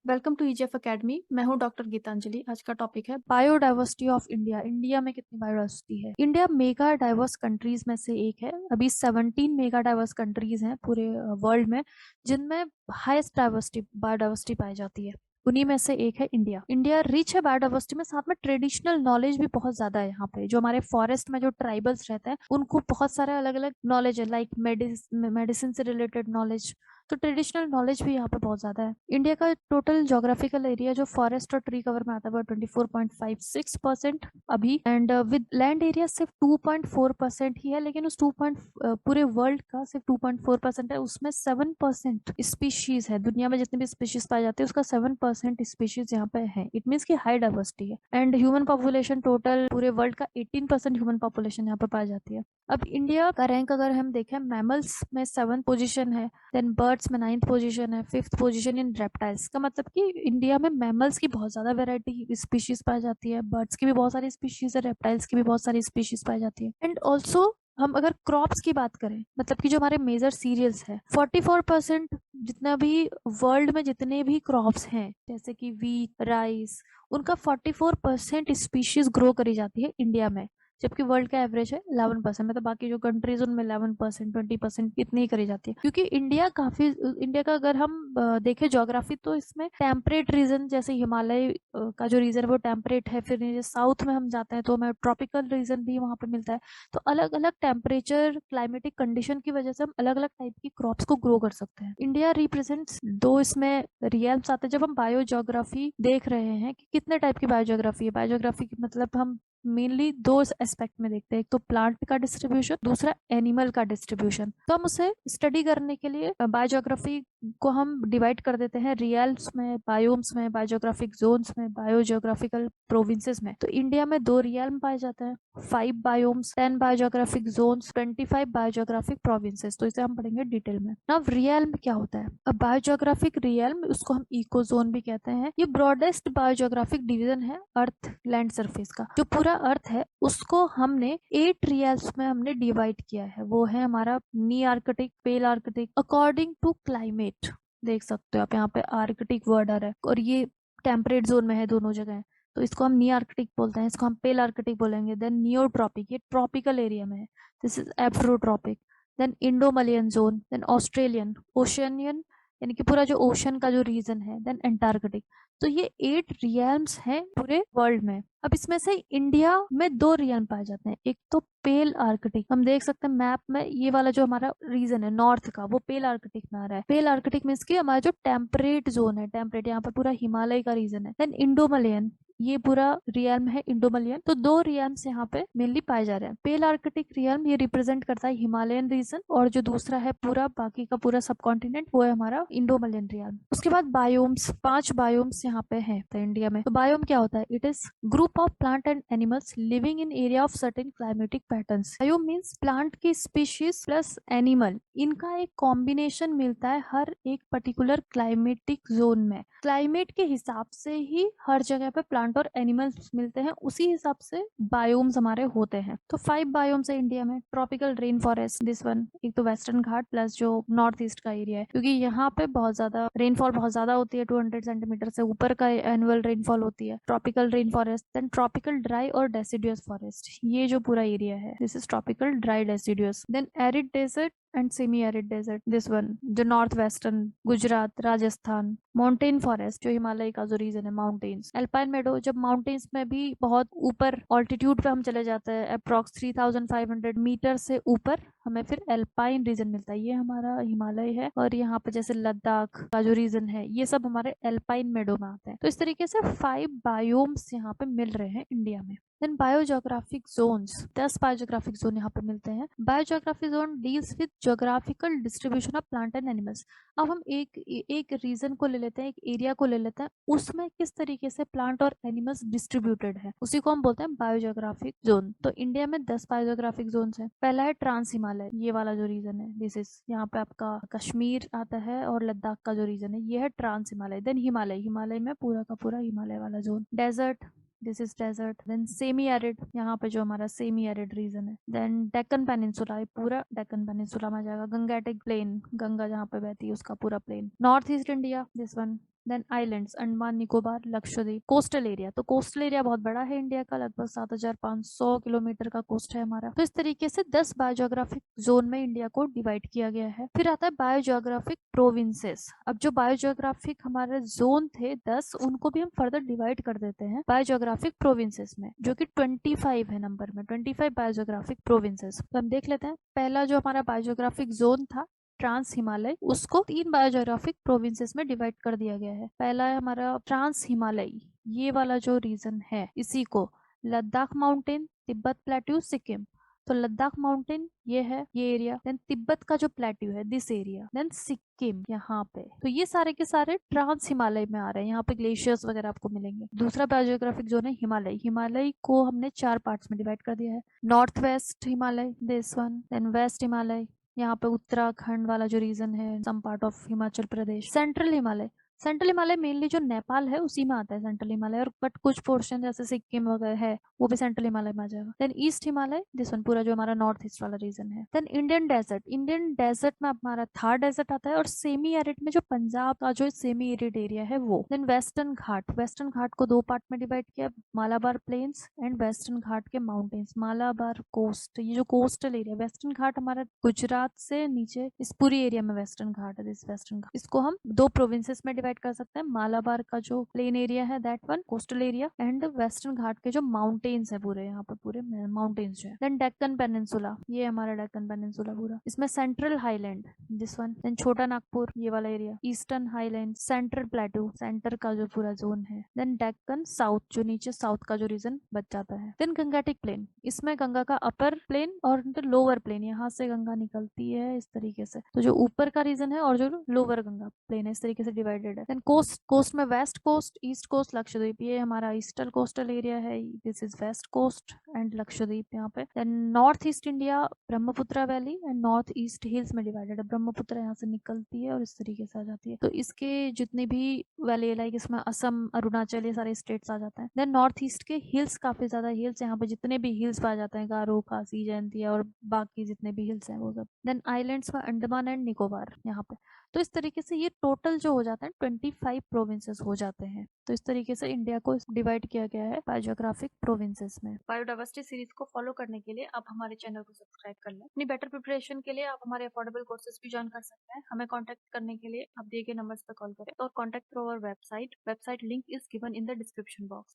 Welcome to EGF academy. मैं हूं doctor Geetanjali. आज का टॉपिक है बायोडाइवर्सिटी ऑफ इंडिया। इंडिया में कितनी बायोडाइवर्सिटी है। इंडिया मेगा डाइवर्स कंट्रीज में से एक है। अभी 17 मेगा डाइवर्स कंट्रीज हैं पूरे वर्ल्ड में, जिनमें हाईएस्ट डाइवर्सिटी बायोडाइवर्सिटी पाई जाती है। उन्हीं में से एक है इंडिया। इंडिया रिच है बायोडाइवर्सिटी में, साथ में ट्रेडिशनल नॉलेज भी बहुत ज्यादा है। यहाँ पे जो हमारे फॉरेस्ट में जो ट्राइबल्स रहते हैं उनको बहुत सारे अलग अलग नॉलेज है, लाइक मेडिसिन से रिलेटेड नॉलेज। तो ट्रेडिशनल नॉलेज भी यहाँ पे बहुत ज्यादा है। इंडिया का टोटल जोग्राफिकल एरिया जो फॉरेस्ट और ट्री कवर में आता है वो 24.56% अभी, एंड विद लैंड एरिया सिर्फ 2.4% ही है। लेकिन उस पूरे वर्ल्ड का सिर्फ 2.4% है, उसमें 7% स्पीशीज है। दुनिया में जितने भी स्पीशीज पाए जाते हैं उसका 7% स्पीशीज यहाँ पे है। इट मीन्स की हाई डाइवर्सिटी है। एंड ह्यूमन पॉपुलेशन, टोटल पूरे वर्ल्ड का 18% ह्यूमन पॉपुलेशन यहाँ पे पाई जाती है। अब इंडिया का रैंक अगर हम देखें, मैमल्स में 7th पोजीशन है, देन बर्ड्स में 9th पोजीशन है, 5th पोजीशन इन रेप्टाइल्स। का मतलब कि इंडिया में मैमल्स की बहुत ज्यादा वैरायटी स्पीशीज पाई जाती है, बर्ड्स की भी बहुत सारी स्पीशीज है, रेप्टाइल्स की भी बहुत सारी स्पीशीज पाई जाती है। एंड ऑल्सो हम अगर क्रॉप्स की बात करें, मतलब कि जो हमारे मेजर सीरियल्स है, 44% जितना भी वर्ल्ड में जितने भी क्रॉप्स हैं जैसे कि वीट, राइस, उनका 44% स्पीशीज ग्रो करी जाती है इंडिया में। जबकि वर्ल्ड का एवरेज है 11%। मतलब बाकी जो कंट्रीज उनमें 11%, 20% इतनी ही करी जाती है। क्योंकि इंडिया का अगर हम देखें ज्योग्राफी, तो इसमें टेम्परेट रीजन जैसे हिमालय का जो रीजन है वो टेम्परेट है। फिर साउथ में हम जाते हैं तो हमें ट्रॉपिकल रीजन भी वहाँ पे मिलता है। तो अलग अलग टेम्परेचर, क्लाइमेटिक कंडीशन की वजह से हम अलग अलग टाइप की क्रॉप्स को ग्रो कर सकते हैं। इंडिया रिप्रेजेंट्स दो इसमें रियल्स आते हैं। जब हम बायो ज्योग्राफी देख रहे हैं कि कितने टाइप की बायो ज्योग्राफी है, बायो ज्योग्राफी मतलब हम मेनली दो एस्पेक्ट में देखते हैं, एक तो प्लांट का डिस्ट्रीब्यूशन, दूसरा एनिमल का डिस्ट्रीब्यूशन। तो हम उसे स्टडी करने के लिए बायोज्योग्राफी को हम डिवाइड कर देते हैं रियल्स में, बायोम्स में, बायोज्योग्राफिक जोन्स में, बायोज्योग्राफिकल प्रोविंसेस में। तो इंडिया में 2 रियल्म पाए जाते हैं, 5 बायोम्स, 10 बायोज्योग्राफिक जोन्स, 25 बायोज्योग्राफिक प्रोविंसेस। तो इसे हम पढ़ेंगे डिटेल में। अब रियल्म क्या होता है। अब बायोज्योग्राफिक रियल्म, उसको हम इको जोन भी कहते हैं, ये ब्रॉडेस्ट बायोज्योग्राफिक डिवीजन है अर्थ लैंड सरफेस का। जो पूरा अर्थ है उसको हमने 8 रियल्स में हमने डिवाइड किया है। वो है हमारा Nearctic, Palearctic, according to climate. देख सकते हो आप यहाँ पे आर्कटिक वर्ड आ रहा है, और ये टेम्परेट जोन में है दोनों जगह। तो इसको हम नी आर्कटिक बोलते हैं, इसको हम पेल आर्कटिक बोलेंगे। देन नियोट्रॉपिक, ये ट्रॉपिकल एरिया में है, this is Afrotropic. Then Indo Malayan zone, then Australian, Oceanian यानी कि पूरा जो ओशन का जो रीजन है, देन एंटार्कटिक। तो ये 8 रियल्म्स हैं पूरे वर्ल्ड में। अब इसमें से इंडिया में 2 रियल्म पाए जाते हैं, एक तो पेल आर्कटिक। हम देख सकते हैं मैप में, ये वाला जो हमारा रीजन है नॉर्थ का, वो पेल आर्कटिक में आ रहा है। पेल आर्कटिक मीन्स की हमारा जो टेम्परेट जोन है, टेम्परेट यहाँ पर पूरा हिमालय का रीजन है। देन इंडोमलियन, ये पूरा रियल्म है इंडोमलियन। तो 2 रियल्म्स यहाँ पे मेनली पाए जा रहे हैं। पेल आर्कटिक रियल्म ये रिप्रेजेंट करता है हिमालयन रीजन, और जो दूसरा है पूरा बाकी का पूरा सब कॉन्टिनेंट, वो है हमारा इंडोमलियन रियल्म। उसके बाद बायोम्स, 5 बायोम्स यहाँ पे है तो इंडिया में। तो बायोम क्या होता है, it is group of plant and animals living in area of certain climatic patterns. Biome means plant की स्पीशीज प्लस एनिमल, इनका एक कॉम्बिनेशन मिलता है हर एक पर्टिकुलर क्लाइमेटिक जोन में। क्लाइमेट के हिसाब से ही हर जगह पे प्लांट और एनिमल्स मिलते हैं, उसी हिसाब से बायोम्स हमारे होते हैं। तो 5 बायोम्स है इंडिया में। Tropical rain forest, this one, एक तो वेस्टर्न घाट प्लस जो नॉर्थ ईस्ट का एरिया है, क्योंकि यहाँ पे बहुत ज्यादा रेनफॉल बहुत ज्यादा होती है, 200 सेंटीमीटर से ऊपर का एनुअल रेनफॉल होती है। Tropical rain forest, then tropical dry और डेसिडुअस फॉरेस्ट, ये जो पूरा एरिया है this is tropical dry deciduous. Then arid desert and semi arid desert, this one जो north western Gujarat, Rajasthan. Mountain forest, जो हिमालय का जो रीजन है, माउंटेन्स। एल्पाइन मेडो, जब माउंटेन्स में भी बहुत ऊपर ऑल्टीट्यूड पे हम चले जाते हैं, अप्रॉक्स 3500 मीटर से ऊपर, हमें फिर एल्पाइन रीजन मिलता है। ये हमारा हिमालय है, और यहाँ पे जैसे लद्दाख का जो रीजन है, ये सब हमारे एल्पाइन मेडो में आते हैं। तो इस तरीके से 5 बायोम्स यहाँ पे मिल रहे हैं इंडिया में। Then biogeographic zones, 10 biogeographic zone यहाँ पे मिलते हैं। Biogeographic zone deals with geographical distribution of plant and animals. अब हम एक रीजन को ले लेते हैं, एक एरिया को ले लेते हैं, उसमें किस तरीके से प्लांट और एनिमल्स डिस्ट्रीब्यूटेड है, उसी को हम बोलते हैं बायोज्योग्राफिक जोन। तो इंडिया में 10 बायोज्योग्राफिक जोन है। पहला है ट्रांस हिमालय, ये वाला जो रीजन है, दिस इज यहाँ पे आपका कश्मीर आता है और लद्दाख का जो रीजन है, ये है ट्रांस हिमालय। देन हिमालय, हिमालय में पूरा का पूरा हिमालय वाला zone. Desert, this is desert. Then semi arid, यहाँ पे जो हमारा सेमी एरिड रीजन है। देन डेक्कन पेनिनसुला, ये पूरा डेक्कन पेनिनसुला में आ जाएगा। गंगेटिक प्लेन, गंगा जहाँ पे बहती है उसका पूरा plain. North east India, this one, then islands, Andaman Nicobar, Lakshadweep. Coastal area, तो कोस्टल एरिया बहुत बड़ा है इंडिया का, लगभग 7,500 किलोमीटर का कोस्ट है हमारा। तो इस तरीके से 10 बायोजियोग्राफिक जोन में इंडिया को डिवाइड किया गया है। फिर आता है बायोजियोग्राफिक प्रोविंसेस। अब जो बायोजियोग्राफिक हमारे जोन थे 10, उनको भी हम फर्दर डिवाइड कर देते हैं बायोजियोग्राफिक प्रोविंसेस में, जो कि 25 है नंबर में, 25 बायोजियोग्राफिक प्रोविंसेस। तो हम देख लेते हैं। पहला जो हमारा बायोजियोग्राफिक जोन था ट्रांस हिमालय, उसको 3 बायोजियोग्राफिक प्रोविंसेस में डिवाइड कर दिया गया है। पहला है हमारा ट्रांस हिमालय, ये वाला जो रीजन है, इसी को लद्दाख माउंटेन, तिब्बत प्लेट्यू, सिक्किम। तो लद्दाख माउंटेन ये है, ये एरिया। देन तिब्बत का जो प्लेट्यू है, दिस एरिया। देन सिक्किम यहाँ पे। तो ये सारे के सारे ट्रांस हिमालय में आ रहे हैं। यहाँ पे ग्लेशियर्स वगैरह आपको मिलेंगे। दूसरा बायोजियोग्राफिक जोन है हिमालय। हिमालय को हमने 4 पार्ट्स में डिवाइड कर दिया है। North west Himalaya, this one. Then west Himalaya, यहाँ पे उत्तराखंड वाला जो रीजन है, some part of Himachal Pradesh. Central Himalaya, central Himalaya mainly जो नेपाल है उसी में आता है सेंट्रल हिमालय, और बट कुछ पोर्शन जैसे सिक्किम वगैरह है वो भी सेंट्रल हिमालय में आ जाएगा। Then east Himalaya, this one, पूरा जो हमारा नॉर्थ ईस्ट वाला रीजन है। Then Indian desert, Indian desert में हमारा थार डेजर्ट आता है, और सेमी एरिड में जो पंजाब का जो सेमी एरिड एरिया है वो। देन वेस्टर्न घाट, वेस्टर्न घाट को 2 पार्ट में डिवाइड किया, Malabar plains and western Ghat के माउंटेन्स। मालाबार कोस्ट, ये जो कोस्टल एरिया, वेस्टर्न घाट हमारा गुजरात से नीचे इस पूरी एरिया में वेस्टर्न घाट है, दिस वेस्टर्न घाट। इसको हम 2 प्रोविंसेस में डिवाइड कर सकते हैं, मालाबार का जो प्लेन एरिया है that one, coastal area, and western Ghat के जो माउंटेन्स है पूरे, यहाँ पे पूरे माउंटेन्स जो है। देन डेक्कन पेनिनसुला, ये हमारा डेक्कन पेनिनसुला पूरा। इसमें central highland, this one. Then Chota Nagpur, ये वाला area. Eastern highland, central plateau, centre का जो पूरा जोन है। देन डेक्कन साउथ, जो नीचे साउथ का जो रीजन बच जाता है। देन गंगेटिक प्लेन, इसमें गंगा का अपर प्लेन और लोअर प्लेन, यहाँ से गंगा निकलती है इस तरीके से। तो जो ऊपर का रीजन है और जो लोअर गंगा प्लेन है, इस तरीके से डिवाइडेड है। देन कोस्ट, कोस्ट में west coast, east coast, Lakshadweep, ये हमारा ईस्टर्न कोस्टल एरिया है, this is west coast and Lakshadweep यहाँ पे। Then north east India, Brahmaputra valley and north east hills में डिवाइडेड है। ब्रह्मपुत्रा यहाँ से निकलती है और इस तरीके से आ जाती है। तो इसके जितने भी वैली, लाइक इसमें असम, अरुणाचल, ये सारे स्टेट्स आ जाते हैं। देन नॉर्थ ईस्ट के हिल्स, काफी ज्यादा हिल्स यहाँ पे, जितने भी हिल्स पाए जाते हैं, गारो, खासी, जयंतिया और बाकी जितने भी हिल्स हैं वो सब। देन आइलैंड्स में अंडमान एंड निकोबार यहाँ पे। तो इस तरीके से ये टोटल जो हो जाता है 25 प्रोविंसेस हो जाते हैं। तो इस तरीके से इंडिया को डिवाइड किया गया है बायोजियोग्राफिक प्रोविंसेस में। बायोडाइवर्सिटी सीरीज को फॉलो करने के लिए आप हमारे चैनल को सब्सक्राइब कर लें। अपनी बेटर प्रिपरेशन के लिए आप हमारे अफोर्डेबल कोर्सेज भी ज्वाइन कर सकते हैं। हमें कॉन्टैक्ट करने के लिए आप दिए गए नंबर्स पर कॉल करें और contact through our website link is given in the description box.